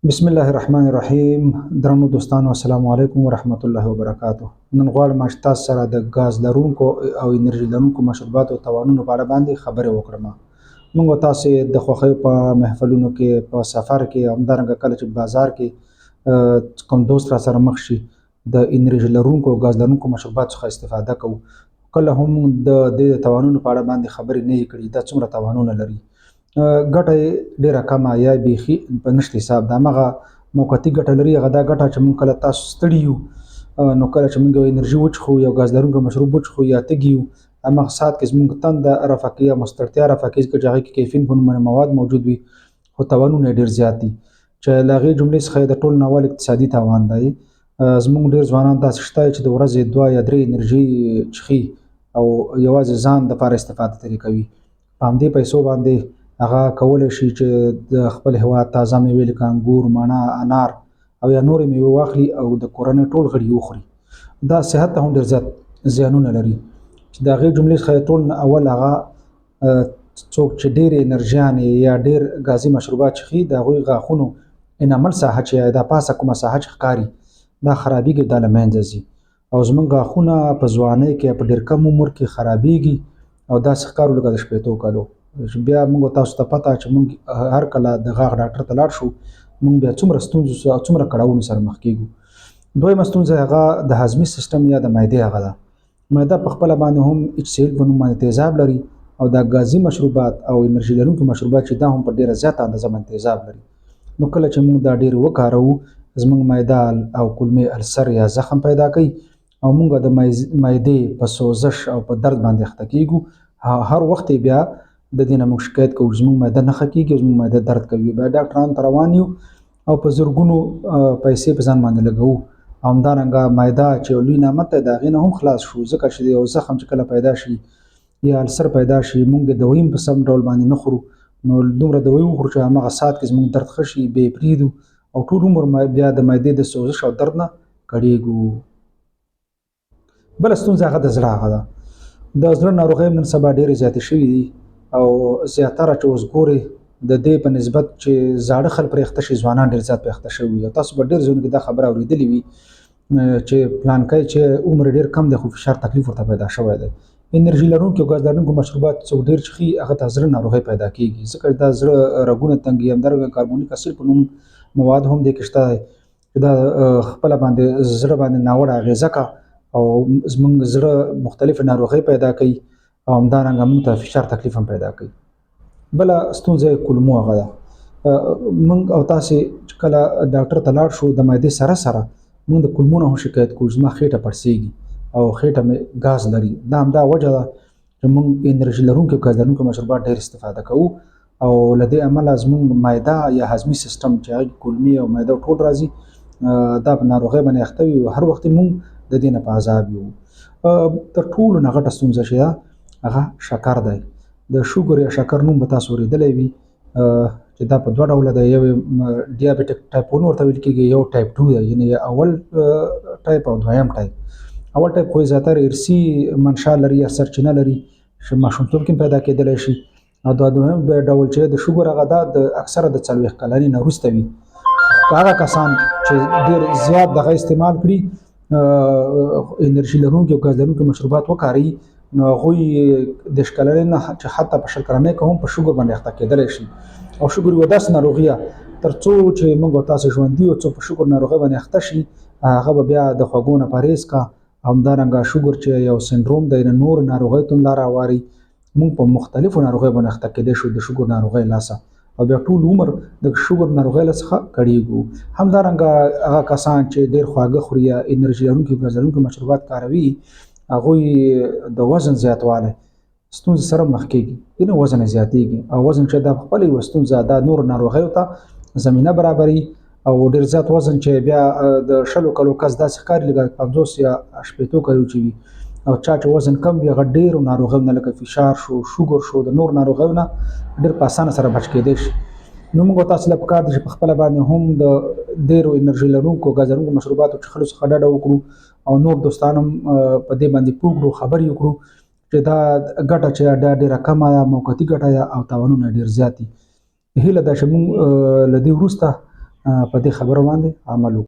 بسم الله الرحمن الرحیم. درنو دوستانو، السلام علیکم ورحمت الله وبرکاتو. نن غواړم چې تاسو سره د غاز لرونکو او انرژي لرونکو مشروباتو او توانونو په اړه باندې خبرې وکړم. موږ تاسو د خوښیو په محفلونو کې، په سفر کې، همدارنګه کله چې بازار کې کوم دوست را سره مخ شي د انرژي لرونکو او غاز لرونکو مشروباتو څخه استفاده کوو. کله هم د دې توانونو په اړه باندې خبرې نه یې کړي، دا څومره توانونه لري. ګټه یې ډېره کمه یا بیخي په نشت حساب. د همغه موقتي ګټه لري، هغه دا ګټه چې موږ کله تاسو ستړي یو، نو کله چې موږ انرژي وڅښو، یو غاز لرونکی مشروب وڅښو یا تږي یو، همغه ساعت کې زموږ تنده رفع کوي یا مستړتیا رفع کوي، ځکه چې هغې کې کیفین په نوم مواد موجود وي، خو توانونه یې ډېر زیات دي چې له هغې جملې څخه یې د ټولو نه اول اقتصادي تاوان دی. زموږ ډېر ځوانان داسې شته چې د ورځې 2 یا 3 انرژي څښي او یوازې ځان دپاره استفاده ترې کوي. په همدې پیسو باندې هغه کولی شي چې د خپل هېواد تازه مېوې لکه انګور، مڼه، انار او یا نورې مېوې واخلي او د کورنۍ ټول غړي وخوري. دا صحت ته هم ډېر زیات زیانونه لري چې د هغې جملې څخه ټول نه اول هغه څوک چې ډېرې انرژیانې یا ډېر ګازي مشروبات څښي، د هغوی غاښونو انامل ساحه چې د پاسه کومه ساحه چې ښکاري، دا خرابېږي، دا له منځه ځي او زموږ غاښونه په ځوانۍ کې په ډېر کم عمر کې خرابېږي او داسې ښکارو لکه د 80 کالو. بیا موږ تاسو ته پته چې موږ هر کله د غاښ ډاکټر ته لاړ شو، موږ بیا څومره ستونزو او څومره کړاوونو سره مخ کېږو. دویمه ستونزه هغه د هضمي سیستم یا د معدې هغه ده. معده په خپله باندې هم HCl په نوم باندې تیزاب لري او دا ګازي مشروبات او انرژي لرونکي مشروبات چې دا هم په ډېره زیاته اندازه باندې تیزاب لري. نو کله چې موږ دا ډېر وکاروو، زموږ معده او کولمې السر یا زخم پیدا کوي او موږ د معدې په سوزش او په درد باندې اخته کېږو. هر وخت بیا د دې نه موږ شکایت کوو چې زموږ معده نه ښه کېږي او زموږ معده درد کوي. بیا ډاکټرانو ته روان یو او په زرګونو پیسې په ځان باندې لګوو. همدارنګه معده چې یو لوی نعمت دی، د هغې نه هم خلاص شو، ځکه چې یو زخم چې کله پیدا شي یا السر پیدا شي، موږ د دوایي په سم ډول باندې نه خورو، نو دومره دوایي وخورو چې همغه ساعت کې زموږ درد ښه شي، بیا یې پرېږدو او ټول عمر بیا د معدې د سوزش او درد نه کړېږو. بله ستونزه هغه د زړه هغه ده. د زړه ناروغۍ نن سبا ډېرې زیاتې شوي دي او زیاتره چې اوس ګورئ د دې په نسبت چې زاړه خلک پرې اخته شي، ځوانان ډېر زیات پرې اخته شوي وي. تاسو به ډېر ځایونو کې دا خبره اورېدلې وي چې پلانکی چې عمر ډېر کم دی خو فشار تکلیف ورته پیدا شوی دی. انرژي لرونکي او ګاز لرونکي مشروبات څوک ډېر څښي، هغه ته زړه ناروغۍ پیدا کېږي، ځکه دا زړه رګونه تنګوي. همدارنګه کاربونیک اسید په نوم مواد هم دې کې شته چې دا خپله باندې زړه باندې ناوړه اغېزه کوي او زموږ زړه مختلفې ناروغۍ پیدا کوي او همدارنګه موږ ته فشار تکلیف هم پیدا کوي. بله ستونزه یې کولمو هغه ده. موږ او تاسې چې کله ډاکټر ته لاړ شو، د معدې سره سره موږ د کولمو نه هم شکایت کوو، زما خېټه پړسېږي او خېټه مې ګاز لري. دا همدا وجه ده چې موږ انرژي لرونکي او ګاز لرونکي مشروبات ډېر استفاده کوو او له دې امله زموږ معده یا هضمي سیستم چې هغې کولمې او معده ټول راځي، دا په ناروغۍ باندې اخته وي او هر وخت موږ د دې نه په عذاب یو. تر ټولو نه غټه ستونزه چې ده هغه شکر دی. د شوګر یا شکر نوم به تاسو اورېدلی وي چې دا په 2 ډوله دی. یو ډیابیټک ټایپ 1 ورته ویل کېږي، یو ټایپ 2 دی، یعنې اول ټایپ او دویم ټایپ. اول ټایپ خو یې زیاتره ارثي منشا لري یا سرچینه لري چې ماشومتوب کې پیدا کېدلی شي، او دا دویم ډول چې د شوګر هغه دا د اکثره د 40 کلنۍ نه وروسته وي. هغه کسان چې ډېر زیات دغه استعمال کړي، انرژي لرونکي او ګاز لرونکي مشروبات وکاروي، نو هغوی 10 کلنۍ نه چې حتی په 20 کلنۍ کې هم په شوګر باندې اخته کېدلی شي. او شوګر یوه داسې ناروغي ده، تر څو چې موږ او تاسو ژوندي یو، څوک په شوګر ناروغۍ باندې اخته شي، هغه به بیا د خوږو نه پرهېز کا. همدارنګه شوګر چې یو سنډروم دی، د نورو ناروغیو ته هم لاره هواري. موږ په مختلفو ناروغیو باندې اخته کېدی شو د شوګر ناروغۍ لاسه او بیا ټول عمر د شوګر ناروغۍ له څخه کړېږو. همدارنګه هغه کسان چې ډېر خواږه خوري یا انرژي لرونکي او ګاز لرونکي مشروبات کاروي، هغوی د وزن زیاتوالی ستونزې سره مخ کېږي، یعنې وزن یې زیاتېږي او وزن چې دا پخپله یوه ستونزه، دا نورو ناروغیو ته زمینه برابروي او ډېر زیات وزن چې بیا د 20 کالو کس داسې ښکاري لکه 50 یا 80 کالو چې وي، او چا چې وزن کم وي هغه ډېرو ناروغیو نه لکه فشار شو، شوګر شو، د نورو ناروغیو نه ډېر په اسانه سره بچ کېدی شي. نو موږ تاسو له پکار ده چې په خپله باندې هم د ډېرو انرژي لرونکو ګاز لرونکو مشروباتو څښلو څخه ډډه وکړو او نور دوستان هم په دې باندې پوه کړو، خبرې وکړو چې دا ګټه چې دا ډېره کمه ده، موقتي ګټه ده او تاوانونه ډېر زیات دي. هیله ده چې موږ له دې وروسته په دې خبرو باندې عمل وکړو.